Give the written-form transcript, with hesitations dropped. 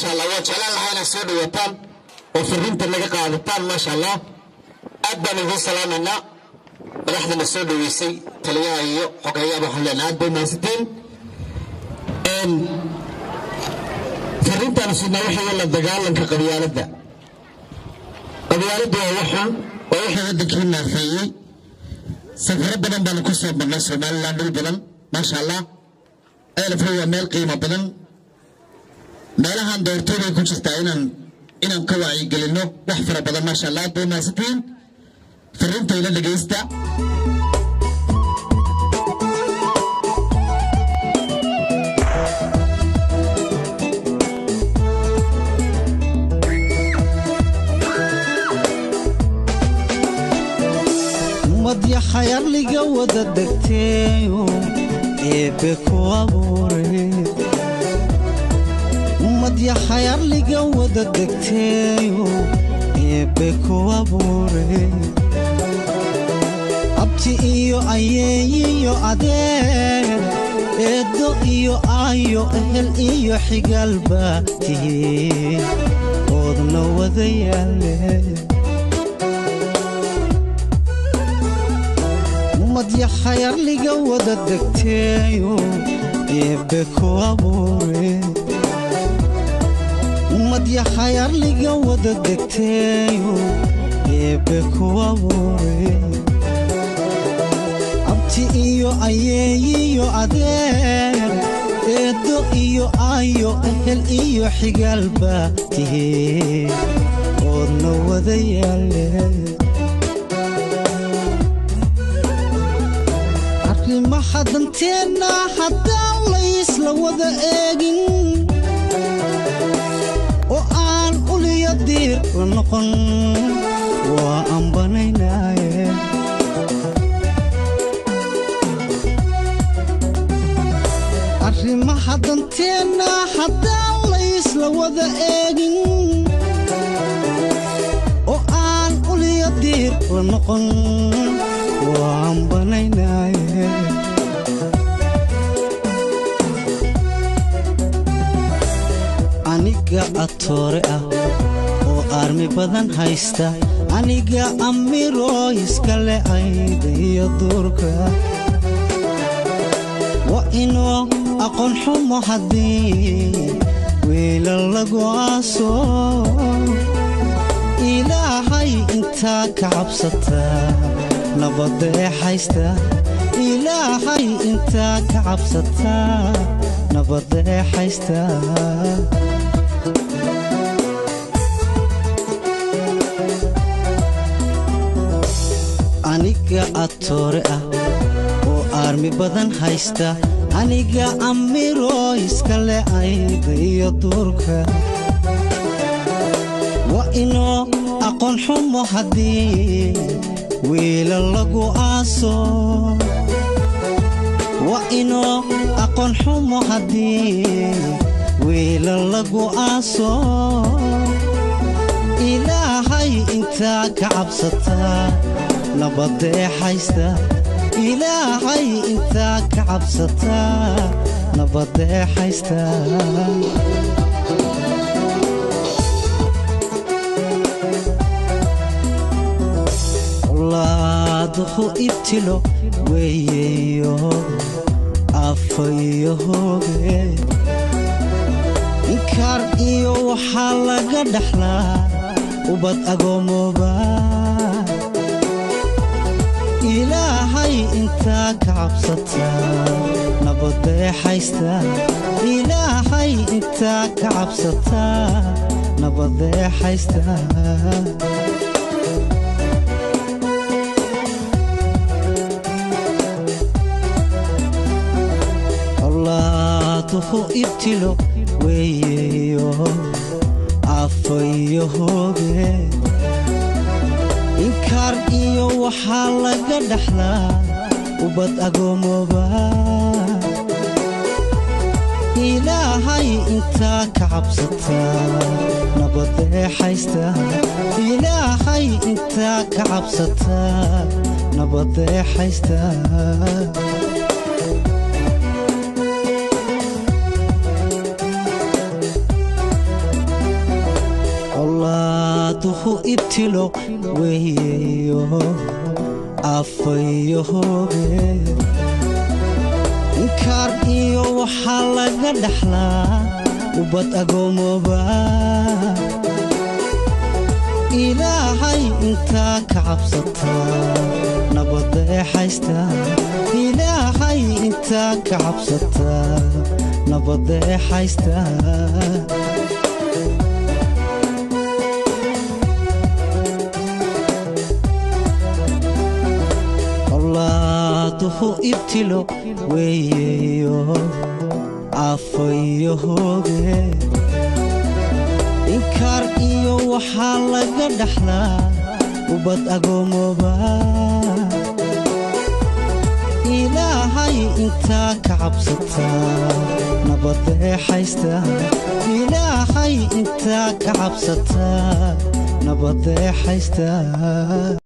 شاء الله وجلال هاي السود وطن وفرنت اللي قاعدتان ما شاء الله أبدا في سلامنا رحنا السود ويسي تلياهي حقيقة بحلنا أبدا ما ستين فرنت أنا سيدنا وحي ولا الدقال لنك قبيالة دا قبيالة دا ووحي عندك هنا فيي سفر بدن بالكسر بالنصر بالله بالبلن ما شاء الله ألف هو ميل قيمة بدن meelahan doortooday ku jirta inaan ka wacyi gelino wax fara badan ma sha Allah doonaasiin fariintayda dhageysta madya khayr liga wada degteeyo eebe ku abuuray madya khayr liga wada degteeyo eebe ku abuuray abti iyo ayeeyo adeer eedo iyo ayo ehel iyo xigalba tii odna wada yaale madya khayr liga wada degteeyo eebe ku abuuray madya khayr liga wada degteeyo eebe ku abuuray abti iyo ayeeyo adeer eedo iyo ayo ehel iyo xigalba tii odna wada yaale arrima hadanteena haddaan la isla wada eegin dir noqon waa ambanaynaye arrimaha danteena haddaan la isla wada eegin oo aan uliya dir noqon waa ambanaynaye aniga atoore ah armi badan haysta aniga amiro iskale ayda iyo durka wa inoo aqoon xumo haddii wiilal lagu aaso ilaahay intaa ka cabsata nabadda ee haysta ilaahay intaa ka cabsata nabadda ee haysta aniga atoore ah oo armi badan haysta aniga amiro iskale ayda iyo durka wa inoo aqoon xumo haddii wiilal lagu aaso wa inoo aqoon xumo haddii wiilal lagu aaso ilaahay intaa ka cabsata nabadda ee haysta ilaahay intaa ka cabsata nabadda ee haysta walaadhu ibtilo weeyo afayo hooge inkar iyo waxaa laga dhaxlaa ubad agoomoba ilaahay intaa ka cabsata nabadda ee haysta ilaahay intaa ka cabsata nabadda ee haysta allaatuhu ibtilo weeyo afayo hooge inkar iyo waxaa laga dhaxlaa ubad agoomoba ilaahay intaa ka cabsata nabadda ee haysta ilaahay intaa ka cabsata nabadda ee haysta ibtilo weeyo afayo hooge inkaar iyo waxaa laga dhaxlaa ubad agoomoba ilaahay intaa ka cabsataa nabadda ee haystaa ilaahay intaa ka cabsataa nabadda ee haystaa allaatuhu ibtilo weeyo afayo hooge inkaar iyo waxaa laga dhaxlaa ubad agoomoba ilaahay intaa ka cabsataa nabadda ee haystaa ilaahay intaa ka cabsataa nabadda ee haystaa